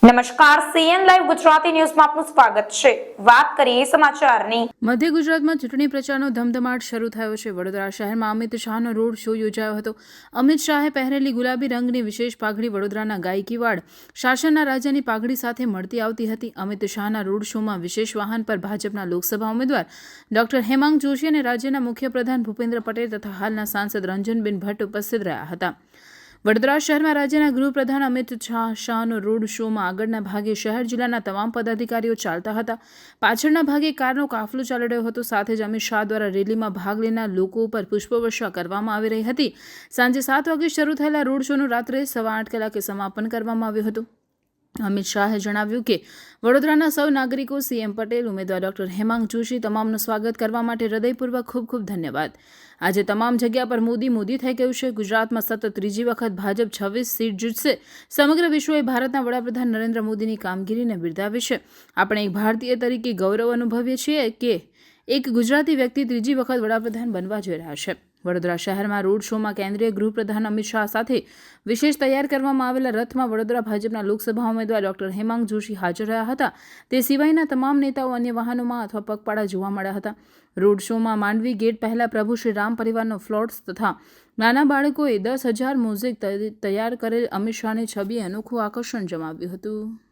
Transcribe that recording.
નમસ્કાર, CN live Gujarati ન્યૂઝમાં આપનું સ્વાગત છે। વાત કરીએ સમાચારની। મધ્ય ગુજરાતમાં ચૂંટણી પ્રચારનો ધમધમાટ શરૂ થયો છે। વડોદરા શહેરમાં અમિત શાહનો રોડ શો યોજાયો હતો। અમિત શાહે પહેરેલી ગુલાબી રંગની વિશેષ પાઘડી વડોદરાના ગાયકીવાડ શાસનના રાજાની પાઘડી સાથે મળતી આવતી હતી। અમિત શાહના રોડ શોમાં વિશેષ વાહન પર ભાજપના લોકસભા ઉમેદવાર ડોક્ટર હેમાંગ જોશી અને રાજ્યના મુખ્યપ્રધાન ભૂપેન્દ્ર પટેલ તથા હાલના સાંસદ રંજનબેન ભટ્ટ ઉપસ્થિત રહ્યા હતા। વડોદરા શહેરમાં રાજ્યના ગૃહપ્રધાન અમિત શાહનો રોડ શોમાં આગળના ભાગે શહેર જિલ્લાના તમામ પદાધિકારીઓ ચાલતા હતા। પાછળના ભાગે કારનો કાફલો ચાલી રહ્યો હતો। સાથે જ અમિત શાહ દ્વારા રેલીમાં ભાગ લેનાર લોકો ઉપર પુષ્પવર્ષા કરવામાં આવી રહી હતી। સાંજે 7 વાગે શરૂ થયેલા રોડ શોનું રાત્રે 8:15 કલાકે સમાપન કરવામાં આવ્યું હતું। અમિત શાહે જણાવ્યું કે વડોદરાના સૌ નાગરિકો, સીએમ પટેલ, ઉમેદવાર ડોક્ટર હેમાંગ જોશી તમામનું સ્વાગત કરવા માટે હૃદયપૂર્વક ખૂબ ખૂબ ધન્યવાદ। આજે તમામ જગ્યા પર મોદી થઈ ગયું છે। ગુજરાતમાં સતત ત્રીજી વખત ભાજપ 26 સીટ જીતશે। સમગ્ર વિશ્વએ ભારતના વડાપ્રધાન નરેન્દ્ર મોદીની કામગીરીને બિરદાવી છે। આપણે એક ભારતીય તરીકે ગૌરવ અનુભવીએ છીએ કે એક ગુજરાતી વ્યક્તિ ત્રીજી વખત વડાપ્રધાન બનવા જઈ રહ્યા છે। વડોદરા શહેરમાં રોડ શોમાં કેન્દ્રીય ગૃહપ્રધાન અમિત શાહ સાથે વિશેષ તૈયાર કરવામાં આવેલા રથમાં વડોદરા ભાજપના લોકસભા ઉમેદવાર ડોક્ટર હેમાંગ જોશી હાજર રહ્યા હતા। તે સિવાયના તમામ નેતાઓ અન્ય વાહનોમાં અથવા પગપાળા જોવા મળ્યા હતા। રોડ શોમાં માંડવી ગેટ પહેલા પ્રભુ શ્રી રામ પરિવારનો ફ્લોટ્સ તથા નાના બાળકોએ 10,000 મ્યુઝિક તૈયાર કરેલ અમિત શાહની છબીએ અનોખું આકર્ષણ જમાવ્યું હતું।